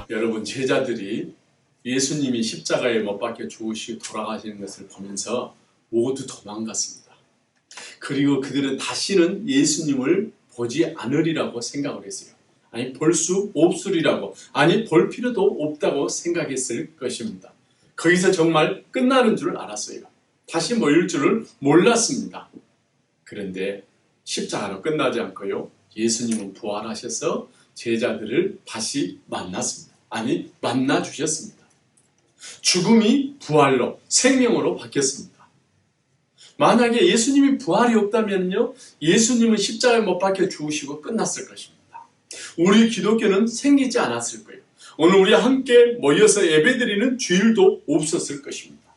여러분, 제자들이 예수님이 십자가에 못 박혀 죽으시고 돌아가시는 것을 보면서 모두 도망갔습니다. 그리고 그들은 다시는 예수님을 보지 않으리라고 생각을 했어요. 아니, 볼 수 없으리라고, 아니, 볼 필요도 없다고 생각했을 것입니다. 거기서 정말 끝나는 줄 알았어요. 다시 모일 줄을 몰랐습니다. 그런데 십자가로 끝나지 않고요, 예수님은 부활하셔서 제자들을 다시 만났습니다. 아니, 만나주셨습니다. 죽음이 부활로, 생명으로 바뀌었습니다. 만약에 예수님이 부활이 없다면요, 예수님은 십자가에 못 박혀 죽으시고 끝났을 것입니다. 우리 기독교는 생기지 않았을 거예요. 오늘 우리 함께 모여서 예배드리는 주일도 없었을 것입니다.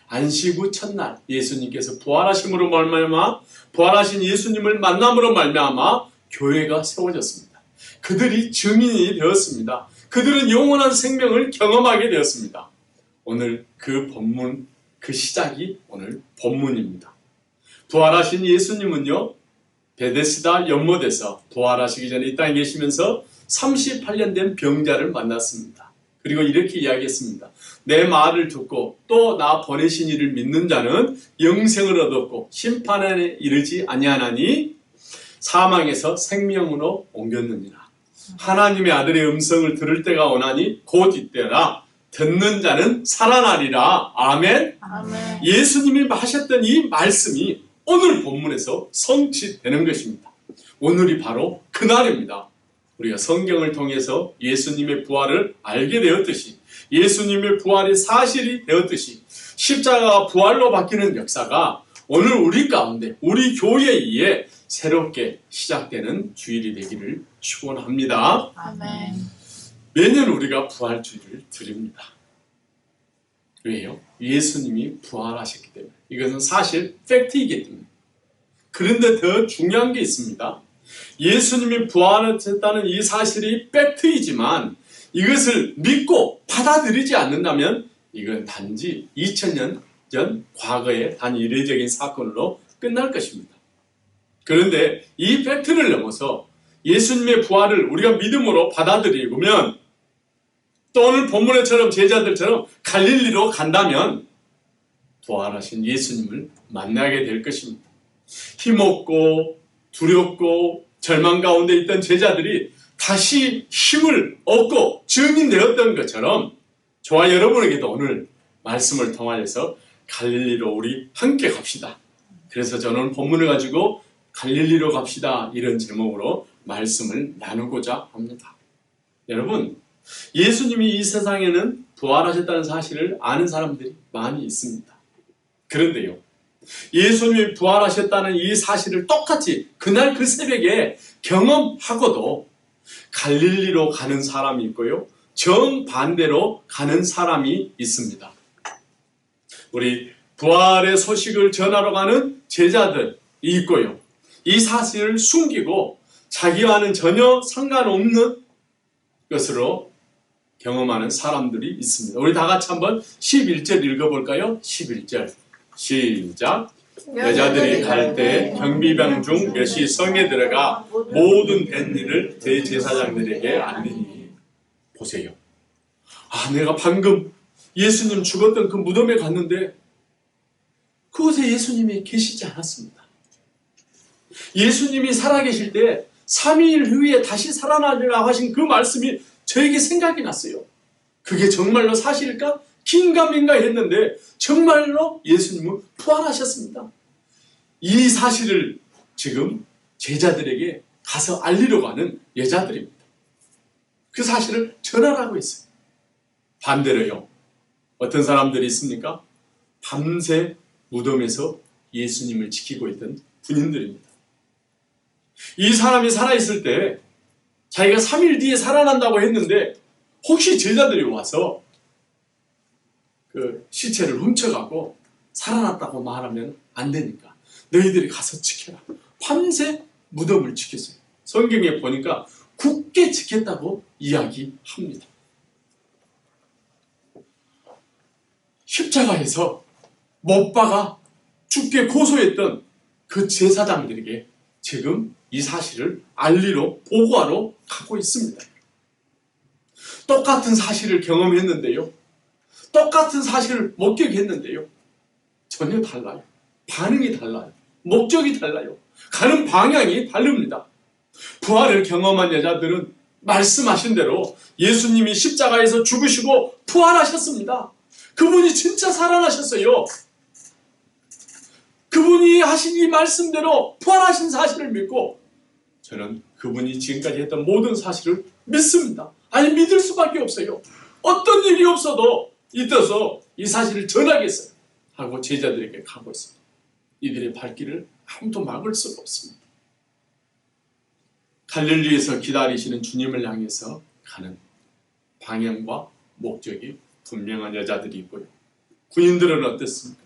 안식 후 첫날 예수님께서 부활하심으로 말미암아, 부활하신 예수님을 만남으로 말미암아 교회가 세워졌습니다. 그들이 증인이 되었습니다. 그들은 영원한 생명을 경험하게 되었습니다. 오늘 그 본문, 그 시작이 오늘 본문입니다. 부활하신 예수님은요, 베데스다 연못에서 부활하시기 전에 이 땅에 계시면서 38년 된 병자를 만났습니다. 그리고 이렇게 이야기했습니다. 내 말을 듣고 또 나 보내신 이를 믿는 자는 영생을 얻었고 심판에 이르지 아니하나니 사망에서 생명으로 옮겼느니라. 하나님의 아들의 음성을 들을 때가 오나니 곧 이때라. 듣는 자는 살아나리라. 아멘. 아멘. 예수님이 하셨던 이 말씀이 오늘 본문에서 성취되는 것입니다. 오늘이 바로 그날입니다. 우리가 성경을 통해서 예수님의 부활을 알게 되었듯이, 예수님의 부활이 사실이 되었듯이, 십자가가 부활로 바뀌는 역사가 오늘 우리 가운데, 우리 교회에 새롭게 시작되는 주일이 되기를 축원합니다. 아멘. 매년 우리가 부활주일을 드립니다. 왜요? 예수님이 부활하셨기 때문에. 이것은 사실 팩트이기 때문에. 그런데 더 중요한 게 있습니다. 예수님이 부활하셨다는 이 사실이 팩트이지만 이것을 믿고 받아들이지 않는다면 이건 단지 2000년 전 과거의 단 이례적인 사건으로 끝날 것입니다. 그런데 이 팩트를 넘어서 예수님의 부활을 우리가 믿음으로 받아들이면, 또 오늘 본문에처럼 제자들처럼 갈릴리로 간다면 부활하신 예수님을 만나게 될 것입니다. 힘없고 두렵고 절망 가운데 있던 제자들이 다시 힘을 얻고 증인되었던 것처럼 저와 여러분에게도 오늘 말씀을 통하여서 갈릴리로 우리 함께 갑시다. 그래서 저는 본문을 가지고 갈릴리로 갑시다, 이런 제목으로 말씀을 나누고자 합니다. 여러분, 예수님이 이 세상에는 부활하셨다는 사실을 아는 사람들이 많이 있습니다. 그런데요, 예수님이 부활하셨다는 이 사실을 똑같이 그날 그 새벽에 경험하고도 갈릴리로 가는 사람이 있고요, 정반대로 가는 사람이 있습니다. 우리 부활의 소식을 전하러 가는 제자들이 있고요, 이 사실을 숨기고 자기와는 전혀 상관없는 것으로 경험하는 사람들이 있습니다. 우리 다 같이 한번 11절 읽어볼까요? 11절 시작. 여자들이 갈 때 경비병 중 몇이 성에 들어가 모든 된 일을 대제사장들에게 알리니. 보세요. 내가 방금 예수님 죽었던 그 무덤에 갔는데 그곳에 예수님이 계시지 않았습니다. 예수님이 살아계실 때 3일 후에 다시 살아나리라 하신 그 말씀이 저에게 생각이 났어요. 그게 정말로 사실일까? 긴가민가 했는데 정말로 예수님은 부활하셨습니다. 이 사실을 지금 제자들에게 가서 알리려고 하는 여자들입니다. 그 사실을 전하라고 했어요. 반대로요, 어떤 사람들이 있습니까? 밤새 무덤에서 예수님을 지키고 있던 군인들입니다. 이 사람이 살아있을 때 자기가 3일 뒤에 살아난다고 했는데 혹시 제자들이 와서 그 시체를 훔쳐가고 살아났다고 말하면 안 되니까 너희들이 가서 지켜라. 밤새 무덤을 지켰어요. 성경에 보니까 굳게 지켰다고 이야기합니다. 십자가에서 못 박아 죽게 고소했던 그 제사장들에게 지금 이 사실을 알리러 보고하러 가고 있습니다. 똑같은 사실을 경험했는데요. 똑같은 사실을 목격했는데요. 전혀 달라요. 반응이 달라요. 목적이 달라요. 가는 방향이 다릅니다. 부활을 경험한 여자들은 말씀하신 대로 예수님이 십자가에서 죽으시고 부활하셨습니다. 그분이 진짜 살아나셨어요. 그분이 하신 이 말씀대로 부활하신 사실을 믿고 저는 그분이 지금까지 했던 모든 사실을 믿습니다. 아니 믿을 수밖에 없어요. 어떤 일이 없어도 있어서 이 사실을 전하겠어요 하고 제자들에게 가고 있습니다. 이들의 발길을 아무도 막을 수가 없습니다. 갈릴리에서 기다리시는 주님을 향해서 가는 방향과 목적이 분명한 여자들이 있고요. 군인들은 어땠습니까?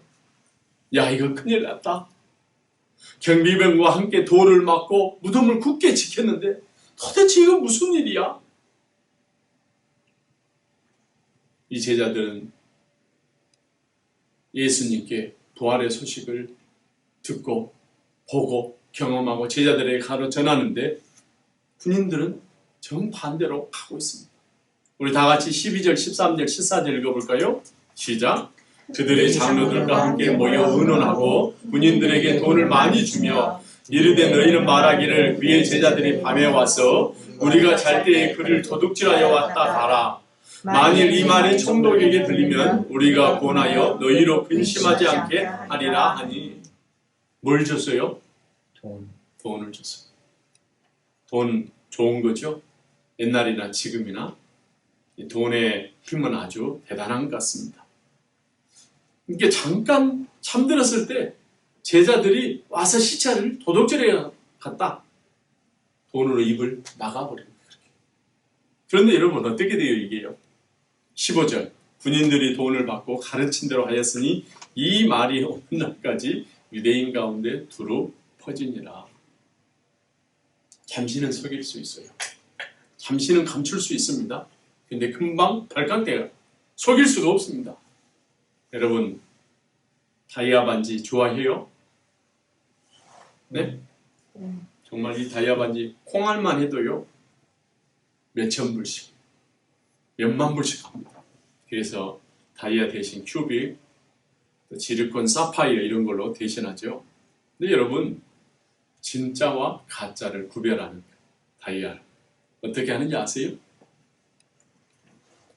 야, 이거 큰일 났다. 경비병과 함께 돌을 맞고 무덤을 굳게 지켰는데 도대체 이거 무슨 일이야? 이 제자들은 예수님께 부활의 소식을 듣고 보고 경험하고 제자들에게 가로 전하는데 군인들은 정반대로 가고 있습니다. 우리 다 같이 12절, 13절, 14절 읽어볼까요? 시작! 그들의 장로들과 함께 모여 의논하고 군인들에게 돈을 많이 주며 이르되 너희는 말하기를 그의 제자들이 밤에 와서 우리가 잘 때에 그를 도둑질하여 왔다 하라. 만일 이 말이 총독에게 들리면 우리가 권하여 너희로 근심하지 않게 하리라 하니. 뭘 줬어요? 돈을 줬어요. 돈 좋은 거죠? 옛날이나 지금이나 이 돈의 힘은 아주 대단한 것 같습니다. 이게 잠깐 잠들었을 때 제자들이 와서 시체를 도둑질해 갔다. 돈으로 입을 막아버립니다. 그런데 여러분 어떻게 돼요 이게요? 15절 군인들이 돈을 받고 가르친 대로 하였으니 이 말이 오는 날까지 유대인 가운데 두루 퍼지니라. 잠시는 속일 수 있어요. 잠시는 감출 수 있습니다. 근데 금방 발각돼요. 속일 수가 없습니다. 여러분 다이아 반지 좋아해요? 네? 정말 이 다이아 반지 콩알만 해도요 몇천 불씩 몇만 불씩 합니다. 그래서 다이아 대신 큐빅, 지르콘, 사파이어 이런 걸로 대신하죠. 근데 여러분 진짜와 가짜를 구별하는 다이아 어떻게 하는지 아세요?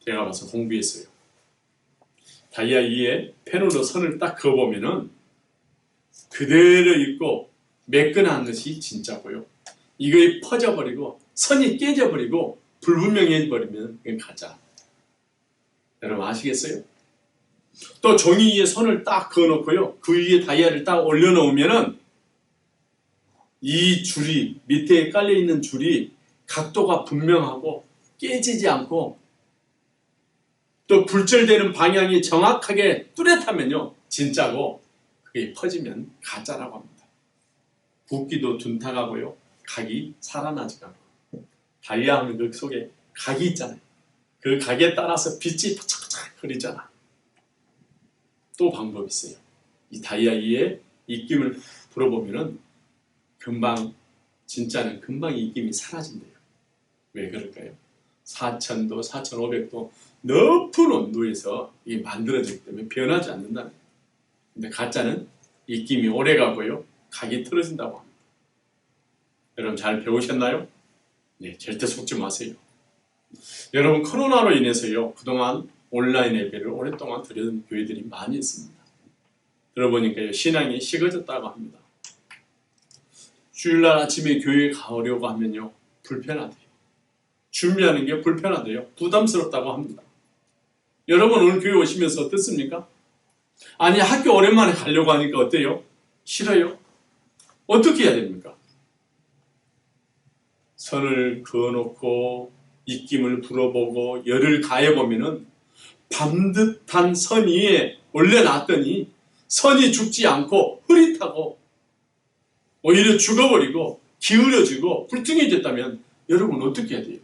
제가 가서 공부했어요. 다이아 위에 펜으로 선을 딱 그어보면은 그대로 있고 매끈한 것이 진짜고요. 이거에 퍼져버리고 선이 깨져버리고 불분명해버리면 그게 가짜. 여러분 아시겠어요? 또 종이 위에 선을 딱 그어놓고요. 그 위에 다이아를 딱 올려놓으면은 이 줄이 밑에 깔려있는 줄이 각도가 분명하고 깨지지 않고 또 굴절되는 방향이 정확하게 뚜렷하면요 진짜고 그게 퍼지면 가짜라고 합니다. 붓기도 둔탁하고요 각이 살아나지 않고 다이아 하면 그 속에 각이 있잖아요. 그 각에 따라서 빛이 바짝바짝 흐리잖아. 또 방법이 있어요. 이 다이아 위에 입김을 불어보면은 금방 진짜는 금방 입김이 사라진대요. 왜 그럴까요? 4000도, 4500도 높은 온도에서 이게 만들어지기 때문에 변하지 않는다는 거예요. 근데 가짜는 입김이 오래 가고요. 각이 틀어진다고 합니다. 여러분 잘 배우셨나요? 네, 절대 속지 마세요. 여러분 코로나로 인해서요. 그동안 온라인 예배를 오랫동안 드리던 교회들이 많이 있습니다. 들어보니까요. 신앙이 식어졌다고 합니다. 주일날 아침에 교회에 가려고 하면요. 불편하대요. 준비하는 게 불편하대요. 부담스럽다고 합니다. 여러분 오늘 교회 오시면서 어떻습니까? 아니 학교 오랜만에 가려고 하니까 어때요? 싫어요? 어떻게 해야 됩니까? 선을 그어놓고 입김을 불어보고 열을 가해보면은 반듯한 선 위에 올려놨더니 선이 죽지 않고 흐릿하고 오히려 죽어버리고 기울어지고 불퉁해졌다면 여러분 어떻게 해야 돼요?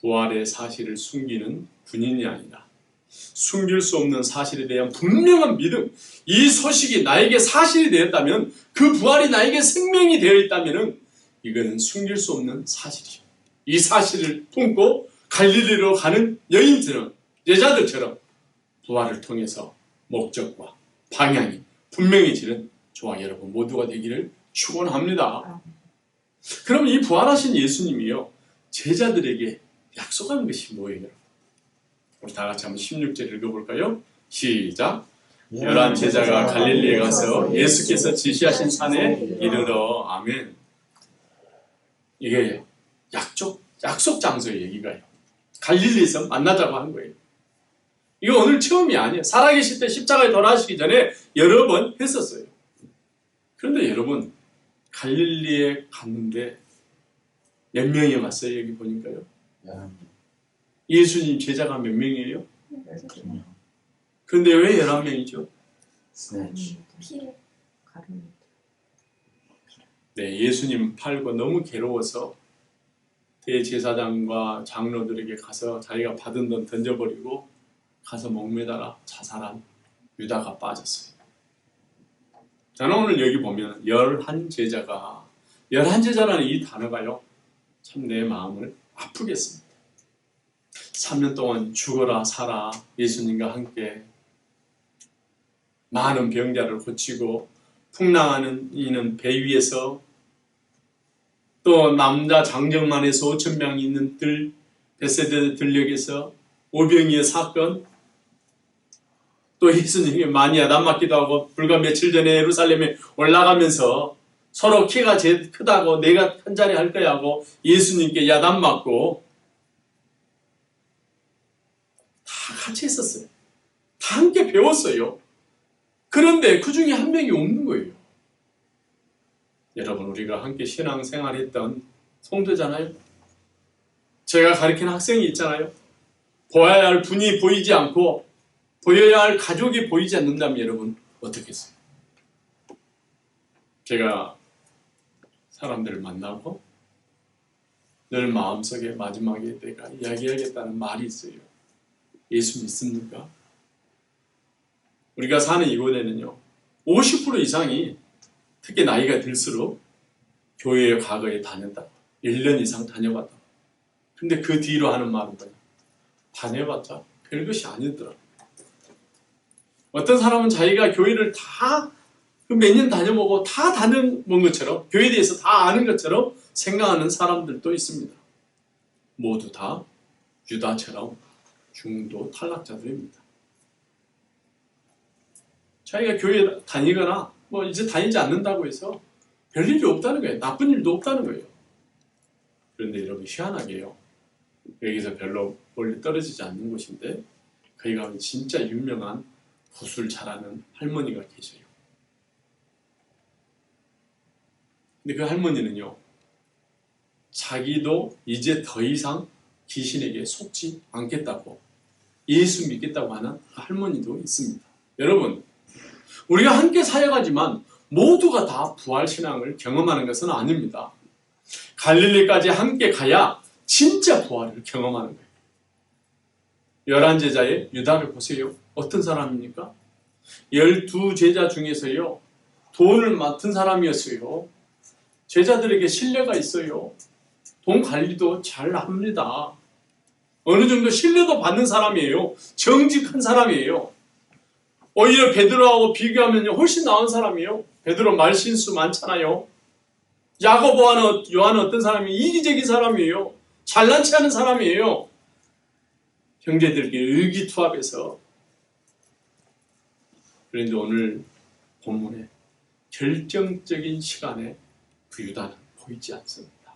부활의 사실을 숨기는 군인이 아니라 숨길 수 없는 사실에 대한 분명한 믿음, 이 소식이 나에게 사실이 되었다면 그 부활이 나에게 생명이 되어 있다면 이거는 숨길 수 없는 사실이죠. 이 사실을 품고 갈릴리로 가는 여인들은 여자들처럼 부활을 통해서 목적과 방향이 분명해지는 저와 여러분 모두가 되기를 축원합니다. 그럼 이 부활하신 예수님이요 제자들에게 약속한 것이 뭐예요? 우리 다 같이 한번 16절 읽어볼까요? 시작. 11 제자가 갈릴리에 가서 예수께서 지시하신 산에 이르러. 아멘. 이게 약속 장소의 얘기가요. 갈릴리에서 만나자고 한 거예요. 이거 오늘 처음이 아니에요. 살아계실 때 십자가에 돌아가시기 전에 여러 번 했었어요. 그런데 여러분 갈릴리에 갔는데 몇 명이 왔어요? 여기 보니까요. 예수님 제자가 몇 명이에요? 그런데 왜 11명이죠? 네, 예수님 팔고 너무 괴로워서 대제사장과 장로들에게 가서 자기가 받은 돈 던져버리고 가서 목매달아 자살한 유다가 빠졌어요. 저는 오늘 여기 보면 11제자가 11제자라는 이 단어가요 참 내 마음을 아프게 했습니다. 3년 동안 죽어라 살아 예수님과 함께 많은 병자를 고치고 풍랑하는 이는 배 위에서 또 남자 장정만 해서 5,000명 있는 베세다 들녘에서 오병이어 사건 또 예수님이 많이 야단 맞기도 하고 불과 며칠 전에 예루살렘에 올라가면서 서로 키가 제일 크다고 내가 한 자리 할 거야 하고 예수님께 야단 맞고 다 같이 있었어요. 다 함께 배웠어요. 그런데 그 중에 한 명이 없는 거예요. 여러분 우리가 함께 신앙생활했던 성도잖아요. 제가 가르치는 학생이 있잖아요. 보아야 할 분이 보이지 않고 보여야 할 가족이 보이지 않는다면 여러분 어떻겠어요? 제가 사람들을 만나고 늘 마음속에 마지막에 내가 이야기하겠다는 말이 있어요. 예수 믿습니까? 우리가 사는 이곳에는요 50% 이상이 특히 나이가 들수록 교회에 과거에 다녔다. 1년 이상 다녀봤다. 근데 그 뒤로 하는 말은 뭐냐? 다녀봤자 별것이 아니더라. 어떤 사람은 자기가 교회를 다 몇 년 다녀보고 다 다녀본 것처럼 교회에 대해서 다 아는 것처럼 생각하는 사람들도 있습니다. 모두 다 유다처럼 중도 탈락자들입니다. 자기가 교회에 다니거나 뭐 이제 다니지 않는다고 해서 별일이 없다는 거예요. 나쁜 일도 없다는 거예요. 그런데 여러분 희한하게요. 여기서 별로 멀리 떨어지지 않는 곳인데 거기 가면 진짜 유명한 굿을 잘하는 할머니가 계셔요. 근데 그 할머니는요. 자기도 이제 더 이상 귀신에게 속지 않겠다고 예수 믿겠다고 하는 할머니도 있습니다. 여러분 우리가 함께 살아가지만 모두가 다 부활신앙을 경험하는 것은 아닙니다. 갈릴리까지 함께 가야 진짜 부활을 경험하는 거예요. 11제자의 유다를 보세요. 어떤 사람입니까? 12제자 중에서요. 돈을 맡은 사람이었어요. 제자들에게 신뢰가 있어요. 돈 관리도 잘 합니다. 어느 정도 신뢰도 받는 사람이에요. 정직한 사람이에요. 오히려 베드로하고 비교하면 훨씬 나은 사람이에요. 베드로 말실수 많잖아요. 야고보와 요한은 어떤 사람이 이기적인 사람이에요. 잘난 체하는 사람이에요. 형제들끼리 의기투합해서. 그런데 오늘 본문에 결정적인 시간에 그 유다는 보이지 않습니다.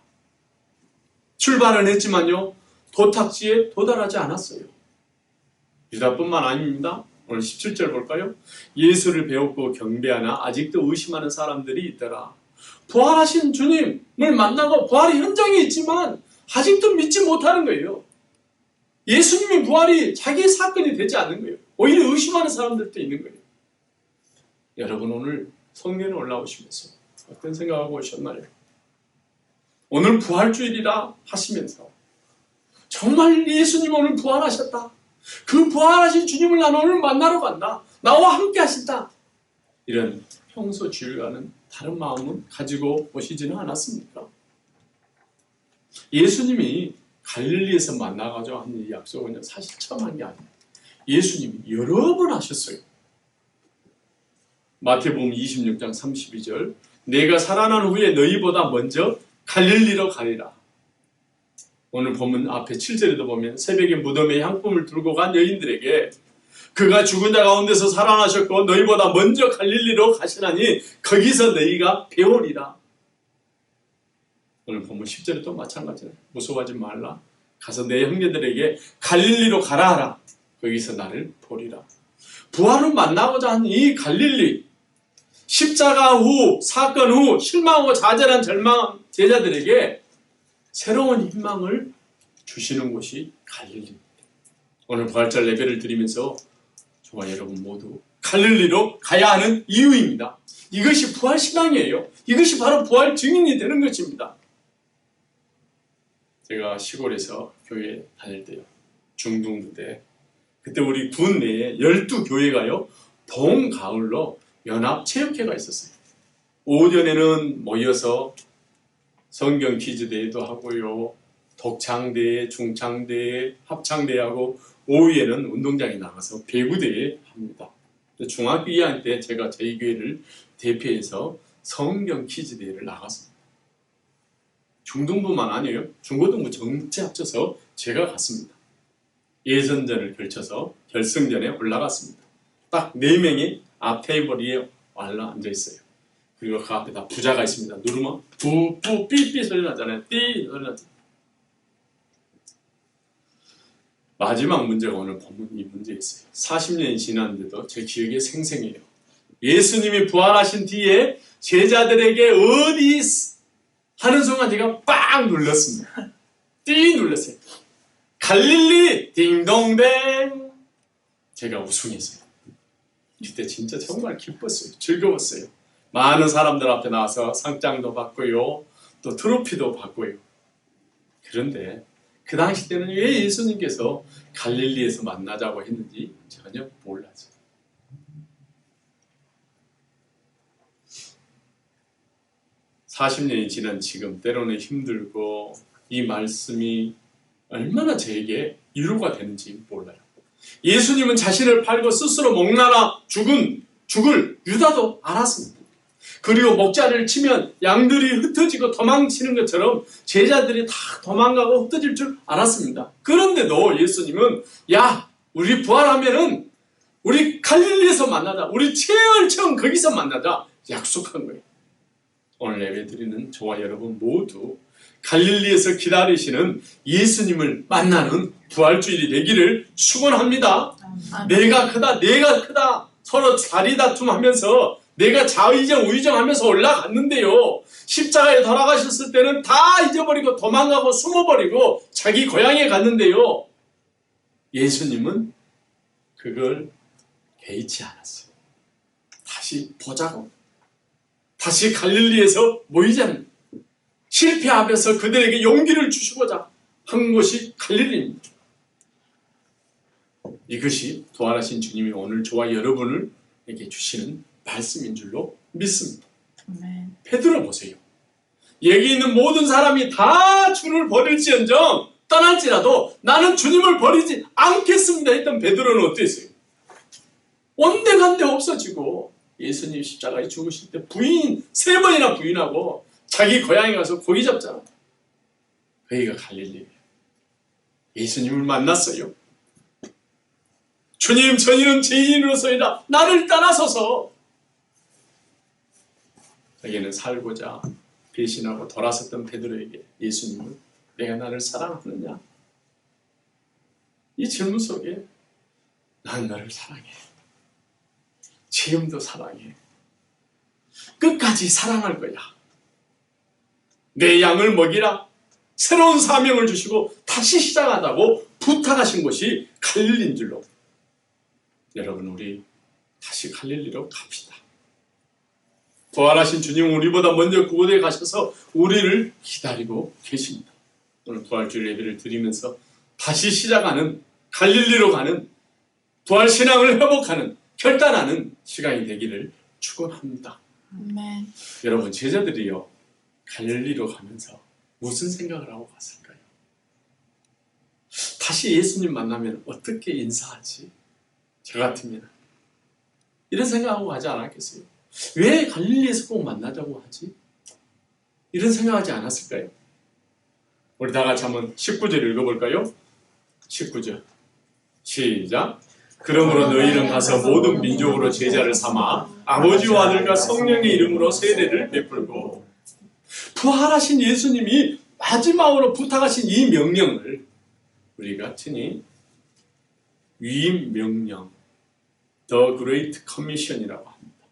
출발은 했지만요. 도착지에 도달하지 않았어요. 유다뿐만 아닙니다. 오늘 17절 볼까요? 예수를 배웠고 경배하나 아직도 의심하는 사람들이 있더라. 부활하신 주님을 만나고 부활의 현장에 있지만 아직도 믿지 못하는 거예요. 예수님의 부활이 자기의 사건이 되지 않는 거예요. 오히려 의심하는 사람들도 있는 거예요. 여러분 오늘 성전에 올라오시면서 어떤 생각하고 오셨나요? 오늘 부활주일이라 하시면서 정말 예수님 오늘 부활하셨다. 그 부활하신 주님을 나는 오늘 만나러 간다. 나와 함께 하신다. 이런 평소 주일과는 다른 마음은 가지고 오시지는 않았습니까? 예수님이 갈릴리에서 만나가지고 한 이 약속은요, 사실 처음 한 게 아니에요. 예수님이 여러 번 하셨어요. 마태복음 26장 32절, 내가 살아난 후에 너희보다 먼저 갈릴리로 가리라. 오늘 본문 앞에 7절에도 보면 새벽에 무덤에 향품을 들고 간 여인들에게 그가 죽은 자 가운데서 살아나셨고 너희보다 먼저 갈릴리로 가시나니 거기서 너희가 배우리라. 오늘 본문 10절에 또 마찬가지예요. 무서워하지 말라. 가서 내 형제들에게 갈릴리로 가라 하라. 거기서 나를 보리라. 부활을 만나고자 한 이 갈릴리, 십자가 후, 사건 후 실망하고 좌절한 절망한 제자들에게 새로운 희망을 주시는 곳이 갈릴리입니다. 오늘 부활절 예배를 드리면서 저와 여러분 모두 갈릴리로 가야 하는 이유입니다. 이것이 부활 신앙이에요. 이것이 바로 부활 증인이 되는 것입니다. 제가 시골에서 교회 다닐 때요, 중등부대, 그때 우리 군 내에 12교회가요 봄, 가을로 연합 체육회가 있었어요. 오전에는 모여서 성경 퀴즈 대회도 하고요, 독창대회, 중창대회, 합창대회하고 오후에는 운동장에 나가서 배구대회 합니다. 중학교 2학년 때 제가 저희 교회를 대표해서 성경 퀴즈 대회를 나갔습니다. 중등부만 아니에요. 중고등부 전체 합쳐서 제가 갔습니다. 예선전을 걸쳐서 결승전에 올라갔습니다. 딱 4명이 앞 테이블 위에 앉아 있어요. 그리고 그 앞에 다 부자가 있습니다. 누르면 뿌뿌 삐삐 소리 나잖아요. 띠 소리 나잖아요. 마지막 문제가 오늘 본문 이 문제였어요. 40년이 지났는데도 제 기억에 생생해요. 예수님이 부활하신 뒤에 제자들에게 어디 하는 순간 제가 빵 눌렀습니다. 띠 눌렀어요. 갈릴리 딩동댕. 제가 우승했어요. 그때 진짜 정말 기뻤어요. 즐거웠어요. 많은 사람들 앞에 나와서 상장도 받고요, 또 트로피도 받고요. 그런데 그 당시 때는 왜 예수님께서 갈릴리에서 만나자고 했는지 전혀 몰랐어요. (40년이) 지난 지금 때로는 힘들고 이 말씀이 얼마나 저에게 위로가 되는지 몰라요. 예수님은 자신을 팔고 스스로 목나라 죽을 유다도 알았습니다. 그리고 목자리를 치면 양들이 흩어지고 도망치는 것처럼 제자들이 다 도망가고 흩어질 줄 알았습니다. 그런데도 예수님은 야, 우리 부활하면은 우리 갈릴리에서 만나자, 우리 제일 처음 거기서 만나자 약속한 거예요. 오늘 예배드리는 저와 여러분 모두 갈릴리에서 기다리시는 예수님을 만나는 부활주일이 되기를 축원합니다. 내가 크다, 내가 크다 서로 자리 다툼하면서 내가 자의정 우의정하면서 올라갔는데요, 십자가에 돌아가셨을 때는 다 잊어버리고 도망가고 숨어버리고 자기 고향에 갔는데요, 예수님은 그걸 개의치 않았어요. 다시 보자고, 다시 갈릴리에서 모이자는, 실패 앞에서 그들에게 용기를 주시고자 한 곳이 갈릴리입니다. 이것이 부활하신 주님이 오늘 저와 여러분에게 주시는 말씀인 줄로 믿습니다. 베드로 보세요. 여기 있는 모든 사람이 다 주를 버릴지언정 떠날지라도 나는 주님을 버리지 않겠습니다 했던 베드로는 어땠어요? 온데간데 없어지고 예수님 십자가에 죽으실 때 3번이나 부인하고 자기 고향에 가서 고기 잡잖아. 거기가 갈릴리예요. 예수님을 만났어요. 주님, 저희는 죄인으로서이다. 나를 떠나소서. 자기는 살고자 배신하고 돌아섰던 베드로에게 예수님은 내가 나를 사랑하느냐? 이 질문 속에 난 너를 사랑해. 지금도 사랑해. 끝까지 사랑할 거야. 내 양을 먹이라. 새로운 사명을 주시고 다시 시작하다고 부탁하신 곳이 갈릴리인 줄로. 여러분, 우리 다시 갈릴리로 갑시다. 부활하신 주님은 우리보다 먼저 그곳에 가셔서 우리를 기다리고 계십니다. 오늘 부활주일 예배를 드리면서 다시 시작하는, 갈릴리로 가는, 부활신앙을 회복하는, 결단하는 시간이 되기를 축원합니다. 여러분, 제자들이요 갈릴리로 가면서 무슨 생각을 하고 갔을까요? 다시 예수님 만나면 어떻게 인사하지? 저 같으면 이런 생각하고 하지 않았겠어요? 왜 갈릴리에서 꼭 만나자고 하지? 이런 생각하지 않았을까요? 우리 다 같이 한번 19절 읽어볼까요? 19절 시작. 그러므로 너희는 가서 모든 민족으로 제자를 삼아 아버지와 아들과 성령의 이름으로 세례를 베풀고. 부활하신 예수님이 마지막으로 부탁하신 이 명령을 우리가 친히 위임 명령, The Great Commission이라고 합니다.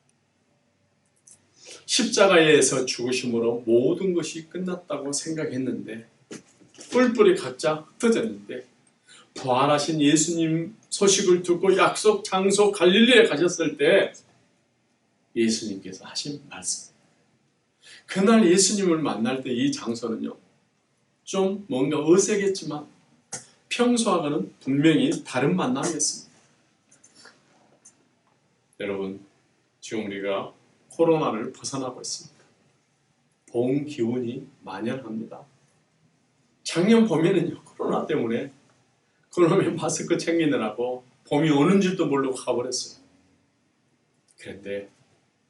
십자가에서 죽으심으로 모든 것이 끝났다고 생각했는데, 뿔뿔이 각자 흩어졌는데, 부활하신 예수님 소식을 듣고 약속 장소 갈릴리에 가셨을 때 예수님께서 하신 말씀. 그날 예수님을 만날 때 이 장소는요, 좀 뭔가 어색했지만 평소하고는 분명히 다른 만남이었습니다. 여러분, 지금 우리가 코로나를 벗어나고 있습니다. 봄 기운이 만연합니다. 작년 봄에는요, 코로나 때문에 그놈의 마스크 챙기느라고 봄이 오는 줄도 모르고 가버렸어요. 그런데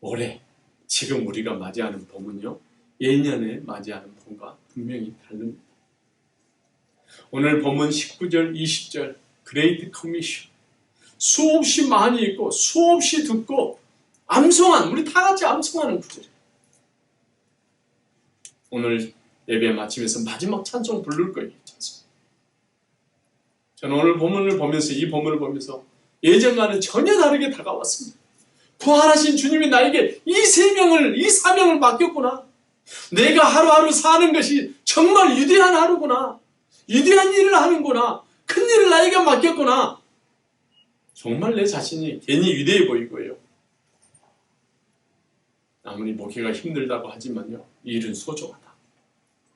올해 지금 우리가 맞이하는 봄은요, 예년에 맞이하는 봄과 분명히 다릅니다. 오늘 본문 19절, 20절 그레이트 커미션, 수없이 많이 읽고 수없이 듣고 암송한, 우리 다 같이 암송하는 구절이에요. 오늘 예배 마치면서 마지막 찬송 부를 거예요. 찬송. 저는 오늘 본문을 보면서, 이 본문을 보면서 예전과는 전혀 다르게 다가왔습니다. 부활하신 주님이 나에게 이 생명을, 이 사명을 맡겼구나. 내가 하루하루 사는 것이 정말 위대한 하루구나. 위대한 일을 하는구나. 큰 일을 나에게 맡겼구나. 정말 내 자신이 괜히 위대해 보이고요. 아무리 목회가 힘들다고 하지만요, 이 일은 소중하다.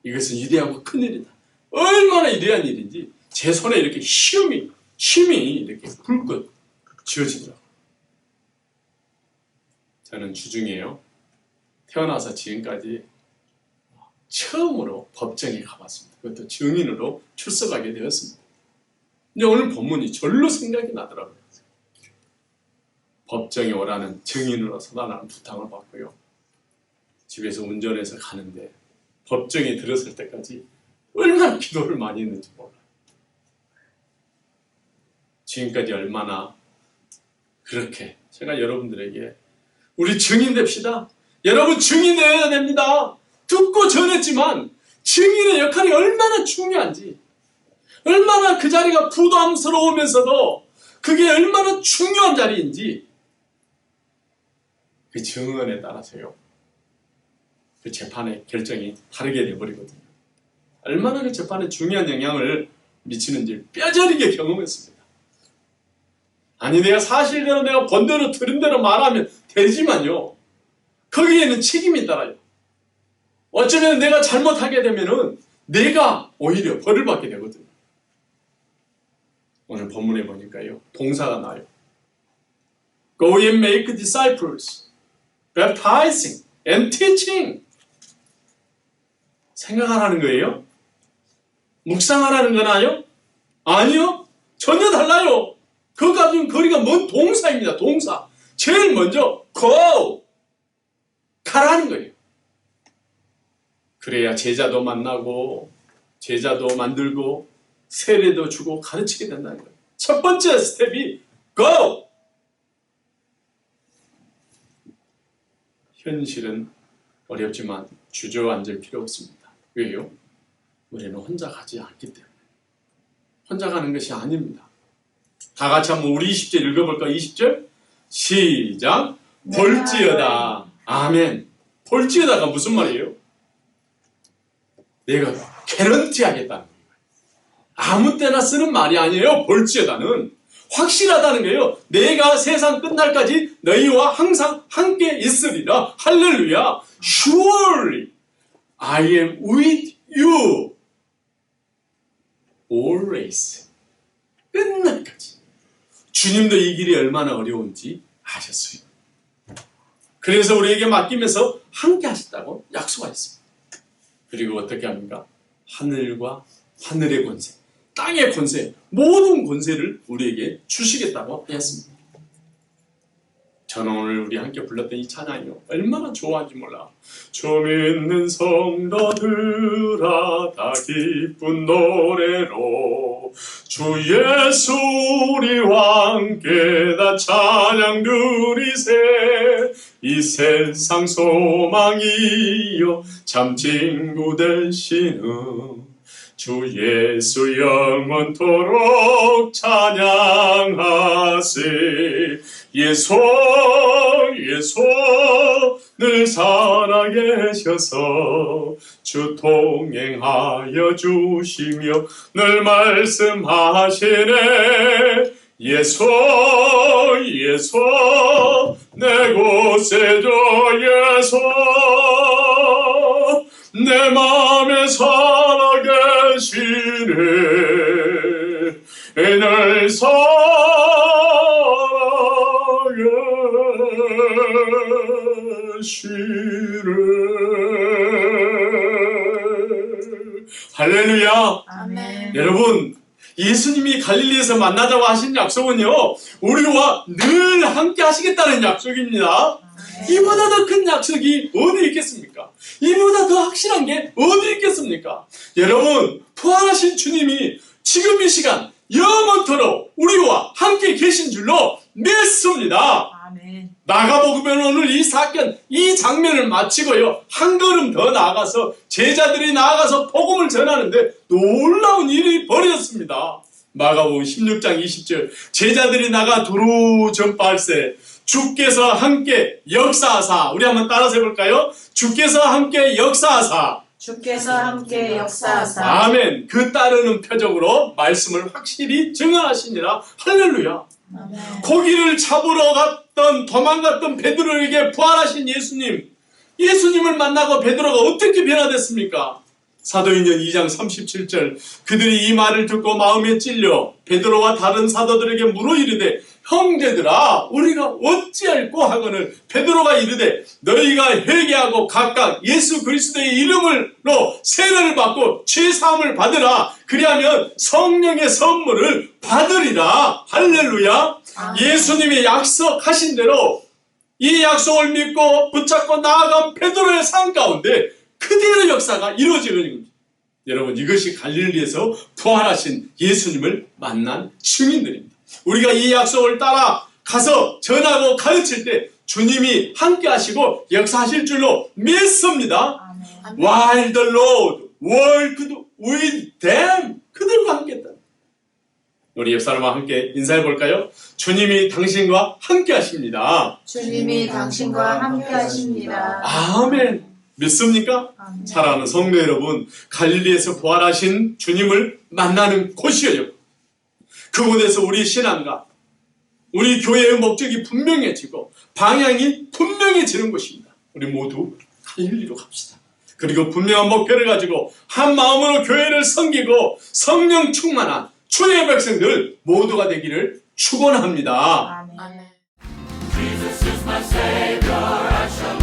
이것은 위대하고 큰 일이다. 얼마나 위대한 일인지 제 손에 이렇게 힘이 이렇게 불끈 쥐어지더라고요. 저는 주중에요, 태어나서 지금까지 처음으로 법정에 가봤습니다. 그것도 증인으로 출석하게 되었습니다. 근데 오늘 본문이 절로 생각이 나더라고요. 법정에 오라는 증인으로 서달라는 부탁을 받고요. 집에서 운전해서 가는데 법정에 들었을 때까지 얼마나 기도를 많이 했는지 몰라요. 지금까지 얼마나 그렇게 제가 여러분들에게 우리 증인 됩시다. 여러분 증인 되어야 됩니다. 듣고 전했지만 증인의 역할이 얼마나 중요한지, 얼마나 그 자리가 부담스러우면서도 그게 얼마나 중요한 자리인지, 그 증언에 따라서요, 그 재판의 결정이 다르게 되어버리거든요. 얼마나 그 재판에 중요한 영향을 미치는지 뼈저리게 경험했습니다. 아니, 내가 사실대로 내가 본 대로 들은 대로 말하면 되지만요, 거기에는 책임이 따라요. 어쩌면 내가 잘못하게 되면은 내가 오히려 벌을 받게 되거든요. 오늘 본문에 보니까요, 동사가 나요. Go and make disciples, baptizing and teaching. 생각하라는 거예요? 묵상하라는 거나요? 아니요, 전혀 달라요. 그것까지는 거리가 먼 동사입니다. 동사. 제일 먼저 go, 가라는 거예요. 그래야 제자도 만나고 제자도 만들고 세례도 주고 가르치게 된다는 거예요. 첫 번째 스텝이 go. 현실은 어렵지만 주저앉을 필요 없습니다. 왜요? 우리는 혼자 가지 않기 때문에. 혼자 가는 것이 아닙니다. 다 같이 한번 우리 20절 읽어볼까? 20절 시작. 볼지어다. 아멘. 볼지어다가 무슨 말이에요? 내가 개런티 하겠다는 거예요. 아무 때나 쓰는 말이 아니에요. 볼지어다는 확실하다는 거예요. 내가 세상 끝날까지 너희와 항상 함께 있으리라. 할렐루야. Surely I am with you always. 끝날까지. 주님도 이 길이 얼마나 어려운지 아셨어요. 그래서 우리에게 맡기면서 함께 하셨다고 약속하셨습니다. 그리고 어떻게 합니까? 하늘과 하늘의 권세, 땅의 권세, 모든 권세를 우리에게 주시겠다고 하였습니다. 저는 오늘 우리 함께 불렀던 이 찬양이요, 얼마나 좋아하는지 몰라. 주 믿는 성도들아 다 기쁜 노래로 주 예수 우리와 함께 다 찬양 누리세. 이 세상 소망이요 참 친구 되시는 주 예수 영원토록 찬양하세. 예수 늘 살아계셔서 주 동행하여 주시며 늘 말씀하시네. 예수 내 곳에 줘 예수 내 맘에 살아계시네. 늘 살아계시네. 할렐루야. 아멘. 여러분, 예수님이 갈릴리에서 만나자고 하신 약속은요, 우리와 늘 함께 하시겠다는 약속입니다. 이보다 더 큰 약속이 어디 있겠습니까? 이보다 더 확실한 게 어디 있겠습니까? 여러분, 부활하신 주님이 지금 이 시간 영원토록 우리와 함께 계신 줄로 믿습니다. 아멘. 마가복음은 오늘 이 사건, 이 장면을 마치고요, 한 걸음 더 나아가서 제자들이 나아가서 복음을 전하는데 놀라운 일이 벌어졌습니다. 마가복음 16장 20절, 제자들이 나가 두루 전파할세 주께서 함께 역사하사. 우리 한번 따라서 해볼까요? 주께서 함께 역사하사. 주께서 함께 역사하사. 아멘. 그 따르는 표적으로 말씀을 확실히 증언하시니라. 할렐루야. 아멘. 고기를 잡으러 갔던 도망갔던 베드로에게 부활하신 예수님을 만나고 베드로가 어떻게 변화됐습니까? 사도행전 2장 37절, 그들이 이 말을 듣고 마음에 찔려 베드로와 다른 사도들에게 물어 이르되 형제들아 우리가 어찌할꼬 하거늘 베드로가 이르되 너희가 회개하고 각각 예수 그리스도의 이름으로 세례를 받고 죄사함을 받으라. 그리하면 성령의 선물을 받으리라. 할렐루야. 예수님이 약속하신 대로 이 약속을 믿고 붙잡고 나아간 베드로의 삶 가운데 그대로 역사가 이루어지는 겁니다. 여러분, 이것이 갈릴리에서 부활하신 예수님을 만난 증인들입니다. 우리가 이 약속을 따라 가서 전하고 가르칠 때 주님이 함께 하시고 역사하실 줄로 믿습니다. 아멘. While the Lord walked with them, 그들과 함께 했다. 우리 옆 사람과 함께 인사해 볼까요? 주님이 당신과 함께 하십니다. 주님이 당신과 함께 하십니다. 아멘. 믿습니까? 아멘. 사랑하는 성도 여러분, 갈릴리에서 부활하신 주님을 만나는 곳이에요. 그곳에서 우리 신앙과 우리 교회의 목적이 분명해지고 방향이 분명해지는 곳입니다. 우리 모두 갈릴리로 갑시다. 그리고 분명한 목표를 가지고 한 마음으로 교회를 섬기고 성령 충만한 주의 백성들 모두가 되기를 축원합니다. 아멘. Jesus is my Savior, I shall